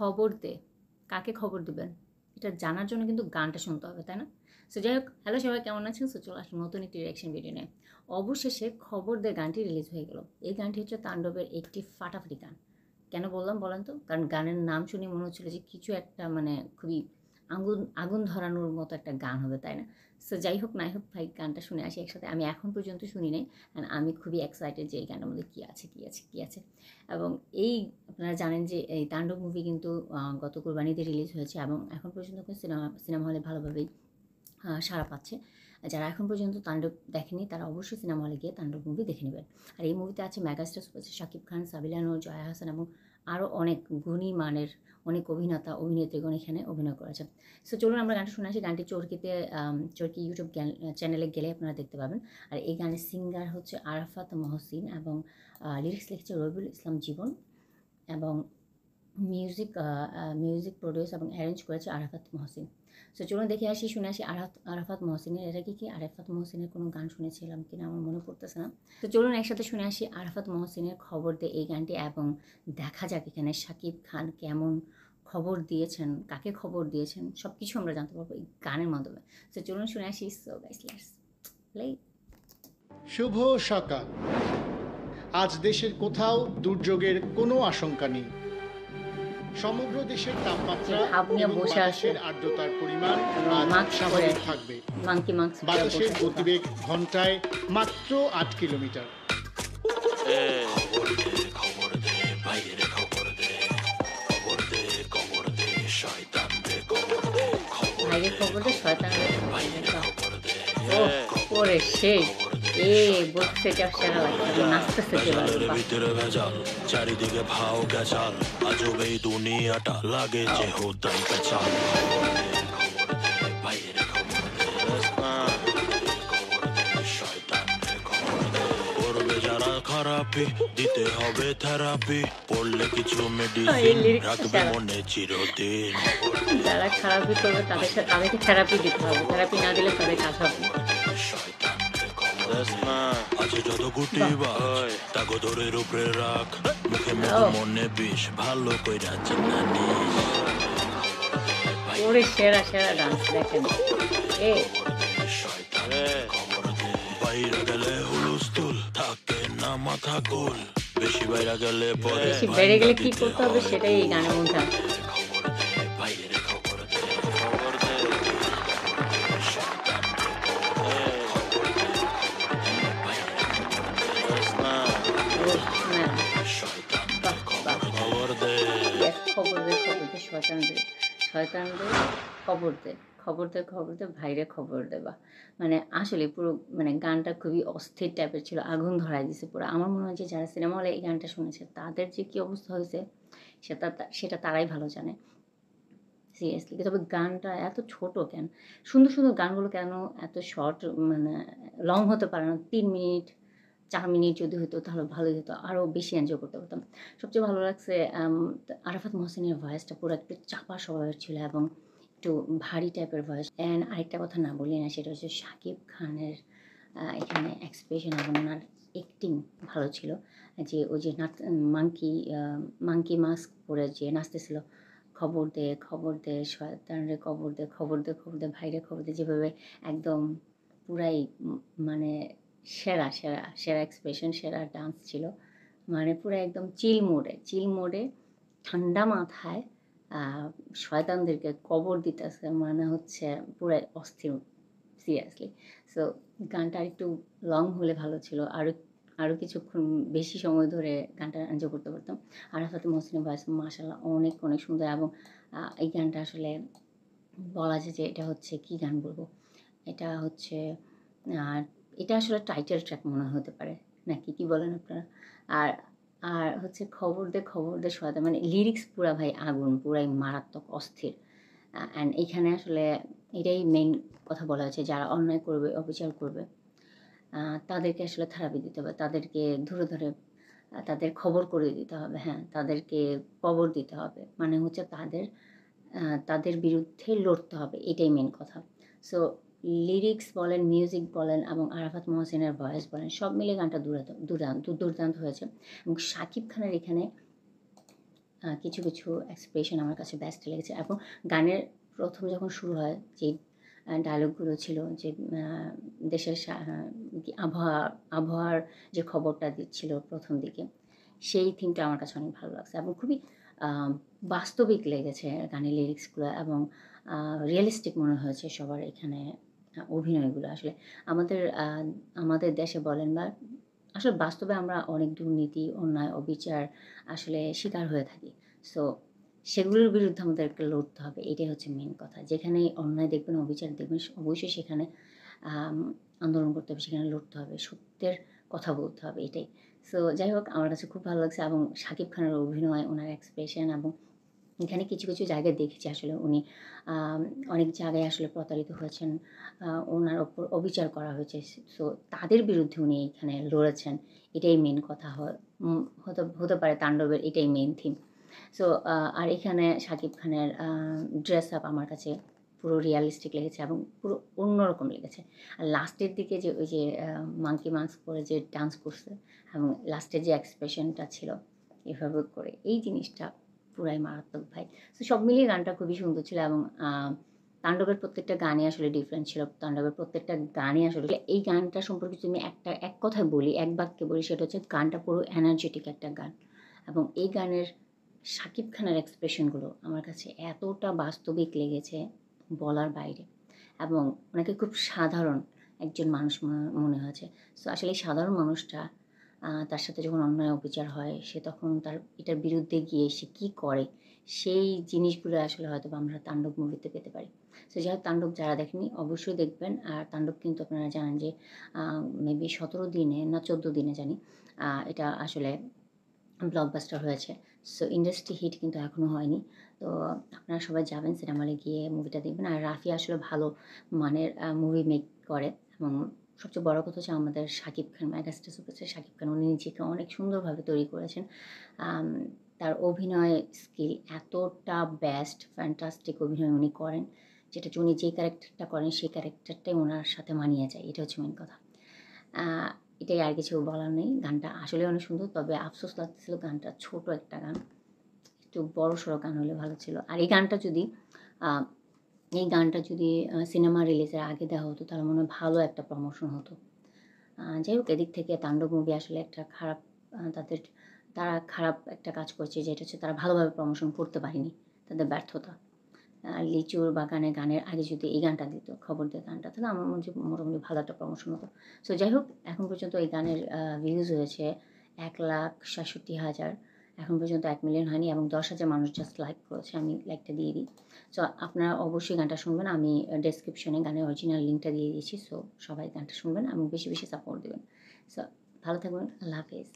খবর দে, কাকে খবর দিবেন এটা জানার জন্য কিন্তু গানটা শুনতে হবে, তাই না? সো যাই হোক, হ্যালো সবাই, কেমন আছেন? সো চলে আসলে নতুন একটি রিয়াকশন ভিডিও নিয়ে। অবশেষে খবর দে গানটি রিলিজ হয়ে গেল। এই গানটি হচ্ছে তাণ্ডবের একটি ফাটাফাটি গান। কেন বললাম বলেন তো? কারণ গানের নাম শুনে মনে হচ্ছিল যে কিছু একটা মানে খুবই আগুন আগুন ধরানোর মতো একটা গান হবে, তাই না? সো যাই হোক নাই হোক, ভাই গানটা শুনে আসি একসাথে। আমি এখন পর্যন্ত শুনি নাই, অ্যান্ড আমি খুবই এক্সাইটেড যে এই গানটার মধ্যে কী আছে কী আছে কী আছে। এবং এই আপনারা জানেন যে এই তাণ্ডব মুভি কিন্তু গত কোরবানিতে রিলিজ হয়েছে এবং এখন পর্যন্ত সিনেমা হলে ভালোভাবেই সাড়া পাচ্ছে। যারা এখন পর্যন্ত তাণ্ডব দেখেনি তারা অবশ্যই সিনেমা হলে গিয়ে তাণ্ডব মুভি দেখে নেবেন। আর এই মুভিতে আছে মেগাস্টার সুপারস্টার শাকিব খান, সাবিলা নূর, জয়া হাসান এবং আরও অনেক গুণী মানের অনেক অভিনেতা অভিনেত্রীগণ এখানে অভিনয় করেছে। সো চলুন আমরা গানটা শুনে আসি। গানটি চরকি ইউটিউব চ্যানেলে গেলে আপনারা দেখতে পাবেন। আর এই গানের সিঙ্গার হচ্ছে আরাফাত মহসিন এবং লিরিক্স লিখেছে রবিউল ইসলাম জীবন এবং মিউজিক প্রডিউস এবং অ্যারেঞ্জ করেছে আরাফাত মহসিন। সো চলুন দেখে আসি, শুনে আসি আরাফাত মহসিনের। এটা কি আরাফাত মহসিনের কোনো গান শুনেছিলাম কিনা আমার মনে পড়তেছে না। তো চলুন একসাথে শুনে আসি আরাফাত মহসিনের খবর দে এই গানটি এবং দেখা যাক এখানে শাকিব খান কেমন খবর দিয়েছেন, কাকে খবর দিয়েছেন, সব কিছু আমরা জানতে পারবো এই গানের মাধ্যমে। সো চলুন শুনে আসি। So guys, let's play. শুভ সকাল। আজ দেশের কোথাও দুর্যোগের কোনো আশঙ্কা নেই। সমগ্র দেশের তাপমাত্রা এবং বাতাসের আর্দ্রতার পরিমাণ আজ স্বাভাবিক থাকবে। বাতাসের গতিবেগ ঘন্টায় মাত্র 8 কিলোমিটার। চারিদিকে ভাও গেছাল, আজব এই দুনিয়াটা লাগে যে হোতাই পেছাল। করবে যারা খারাপি দিতে হবে থেরাপি, পড়লে কিছু মেডিসিন রাখবে মনে চিরদিন। যারা খারাপি করবে তাদেরকে থেরাপি দিতে হবে, থেরাপি না দিলে তাদের কাজ হবে। আছে যত গুটি বাজ তাকে ধরে উপরে রাখ, মুখে মুখে মনে বিষ ভালো কইরা চিনানিস। ওরে সেরা সেরা ডান্স দেখেন। বাইরে গেলে হুলস্থুল থাকে না মাথা গোল, বেশি বাইরে গেলে পরে বেড়ে গেলে কি করতে হবে সেটাই এই গানের মধ্যে আছে। শয়তানদের খবর দে ভাইরে খবর দেবা। মানে আসলে পুরো মানে গানটা খুবই অস্থির টাইপের ছিল, আগুন ধরাই দিছে পুরো। আমার মনে হয় যে যারা সিনেমা হলে এই গানটা শুনেছে তাদের যে কী অবস্থা হয়েছে সেটা তারাই ভালো জানে, সিরিয়াসলি। তবে গানটা এত ছোট কেন? সুন্দর সুন্দর গানগুলো কেন এত শর্ট, মানে লং হতে পারে না? 3 মিনিট 4 মিনিট যদি হতো তাহলে ভালোই হতো, আরও বেশি এনজয় করতে পারতাম। সবচেয়ে ভালো লাগছে আরাফাত মহসিনের ভয়েসটা পুরো একটু চাপা স্বভাবের ছিল এবং একটু ভারী টাইপের ভয়েস। অ্যান্ড আরেকটা কথা না বলি না, সেটা হচ্ছে শাকিব খানের এখানে এক্সপ্রেশন এবং ওনার অ্যাক্টিং ভালো ছিল। যে ওই যে মাঙ্কি মাস্ক পরে যে নাচতেছিল, খবর দে শয়তানরে খবর দে ভাইরে খবর দে, যেভাবে একদম পুরাই মানে সেরা এক্সপ্রেশন, সেরা ডান্স ছিল। মানে পুরো একদম চিল মোডে ঠান্ডা মাথায় শয়তানদেরকে কবর দিতেছে, মানে হচ্ছে পুরাই অস্থির, সিরিয়াসলি। সো গানটা আরেকটু লং হলে ভালো ছিল, আরও কিছুক্ষণ বেশি সময় ধরে গানটা এনজয় করতে পারতাম। আরাফাত মহসিনের ভয়েস মাশাআল্লাহ অনেক সুন্দর এবং এই গানটা আসলে বলা যায় যে এটা হচ্ছে কী গান বলবো, এটা হচ্ছে এটা আসলে টাইটেল ট্র্যাক মনে হতে পারে নাকি, কি বলেন আপনারা? আর হচ্ছে খবর দে শয়তান, মানে লিরিক্স পুরা ভাই আগুন, পুরাই মারাত্মক অস্থির। অ্যান্ড এখানে আসলে এটাই মেইন কথা বলা হয়েছে, যারা অন্যায় করবে অবিচার করবে তাদেরকে আসলে থেরাপি দিতে হবে, তাদেরকে ধরে তাদের খবর করে দিতে হবে। হ্যাঁ, তাদেরকে কবর দিতে হবে, মানে হচ্ছে তাদের বিরুদ্ধে লড়তে হবে, এটাই মেন কথা। সো লিরিক্স বলেন, মিউজিক বলেন এবং আরাফাত মহসিনের ভয়েস বলেন, সব মিলে গানটা দুর্দান্ত হয়েছে। এবং শাকিব খানের এখানে কিছু কিছু এক্সপ্রেশন আমার কাছে বেস্ট লেগেছে এবং গানের প্রথম যখন শুরু হয় যে ডায়লগগুলো ছিল যে দেশের আবহাওয়ার যে খবরটা দিচ্ছিল প্রথম দিকে, সেই থিমটা আমার কাছে অনেক ভালো লাগছে এবং খুবই বাস্তবিক লেগেছে গানের লিরিক্সগুলো এবং রিয়েলিস্টিক মনে হয়েছে সবার এখানে অভিনয়গুলো। আসলে আমাদের দেশে বলেন বা আসলে বাস্তবে আমরা অনেক দুর্নীতি, অন্যায়, অবিচার আসলে শিকার হয়ে থাকি। সো সেগুলোর বিরুদ্ধে আমাদেরকে লড়তে হবে। এটাই হচ্ছে মেইন কথা। যেখানেই অন্যায় দেখবেন, অবিচার দেখবেন অবশ্যই সেখানে আন্দোলন করতে হবে, সেখানে লড়তে হবে, সত্যের কথা বলতে হবে এটাই। সো যাই হোক আমার কাছে খুব ভালো লাগছে এবং শাকিব খানের অভিনয়, ওনার এক্সপ্রেশন এবং এখানে কিছু কিছু জায়গায় দেখেছি আসলে উনি অনেক জায়গায় আসলে প্রতারিত হয়েছেন, ওনার ওপর অবিচার করা হয়েছে। সো তাদের বিরুদ্ধে উনি এখানে লড়েছেন। এটাই মেন কথা হতে পারে তাণ্ডবের এটাই মেন থিম। সো আর এখানে শাকিব খানের ড্রেস আপ আমার কাছে পুরো রিয়ালিস্টিক লেগেছে এবং পুরো অন্যরকম লেগেছে। আর লাস্টের দিকে যে ওই যে মাঙ্কি মাস্ক পরে যে ডান্স করছে এবং লাস্টের যে এক্সপ্রেশনটা ছিল এভাবে করে, এই জিনিসটা পুরাই মারাত্মক ভাই। সো সব মিলিয়ে গানটা খুবই সুন্দর ছিল এবং তাণ্ডবের প্রত্যেকটা গানই আসলে ডিফারেন্ট ছিল। তাণ্ডবের প্রত্যেকটা গানই আসলে এই গানটা সম্পর্কে যদি আমি এক কথায় বলি, এক বাক্যে বলি, সেটা হচ্ছে গানটা পুরো এনার্জেটিক একটা গান এবং এই গানের শাকিব খানের এক্সপ্রেশনগুলো আমার কাছে এতটা বাস্তবিক লেগেছে বলার বাইরে এবং ওনাকে খুব সাধারণ একজন মানুষ মনে হয়েছে। সো আসলে এই সাধারণ মানুষটা তার সাথে যখন অন্যায় অবিচার হয় সে তখন তার এটার বিরুদ্ধে গিয়ে সে কী করে সেই জিনিসগুলো আসলে হয়তো আমরা তাণ্ডব মুভিতে পেতে পারি। সো যাই হোক তাণ্ডব যারা দেখেনি অবশ্যই দেখবেন। আর তাণ্ডব কিন্তু আপনারা জানেন যে মেবি 17 দিনে না 14 দিনে জানি এটা আসলে ব্লকবাস্টার হয়েছে। সো ইন্ডাস্ট্রি হিট কিন্তু এখনও হয়নি। তো আপনারা সবাই যাবেন সিনেমা হলে গিয়ে মুভিটা দেখবেন। আর রাফি আসলে ভালো মানের মুভি মেক করে এবং সবচেয়ে বড় কথা হচ্ছে আমাদের শাকিব খান, মেগাস্টার সুপারস্টার শাকিব খান, উনি নিজেকে অনেক সুন্দরভাবে তৈরি করেছেন। তার অভিনয় স্কিল এতটা বেস্ট, ফ্যান্টাস্টিক অভিনয় উনি করেন, যেটা উনি যে ক্যারেক্টারটা করেন সেই ক্যারেক্টারটাই ওনার সাথে মানিয়ে যায়। এটা হচ্ছে মেন কথা। এটাই, আর কিছু বলার নেই। গানটা আসলে অনেক সুন্দর, তবে আফসোস লাগতেছিল গানটা ছোট একটা গান, একটু বড়সড় গান হলে ভালো ছিল। আর এই গানটা যদি সিনেমা রিলিজের আগে দেওয়া হতো তাহলে মনে হয় ভালো একটা প্রমোশন হতো। যাই হোক এদিক থেকে তাণ্ডব মুভি আসলে একটা খারাপ, তারা খারাপ একটা কাজ করছে, যেটা হচ্ছে তারা ভালোভাবে প্রমোশন করতে পারেনি, তাদের ব্যর্থতা। লিচুর বাগানে গানের আগে যদি এই গানটা দিত, খবর দিয়ে গানটা, তাহলে আমার মনে হচ্ছে মোটামুটি ভালো একটা প্রমোশন হতো। সো যাই হোক এখন পর্যন্ত এই গানের ভিউজ হয়েছে 1,67,000। এখন পর্যন্ত 1 মিলিয়ন হয়নি এবং 10,000 মানুষ জাস্ট লাইক করেছে। আমি লাইকটা দিয়ে দিই। সো আপনারা অবশ্যই গানটা শুনবেন। আমি ডেসক্রিপশনে গানের অরিজিনাল লিঙ্কটা দিয়ে দিয়েছি। সো সবাই গানটা শুনবেন এবং বেশি বেশি সাপোর্ট দেবেন। সো ভালো থাকবেন। আল্লাহ হাফেজ।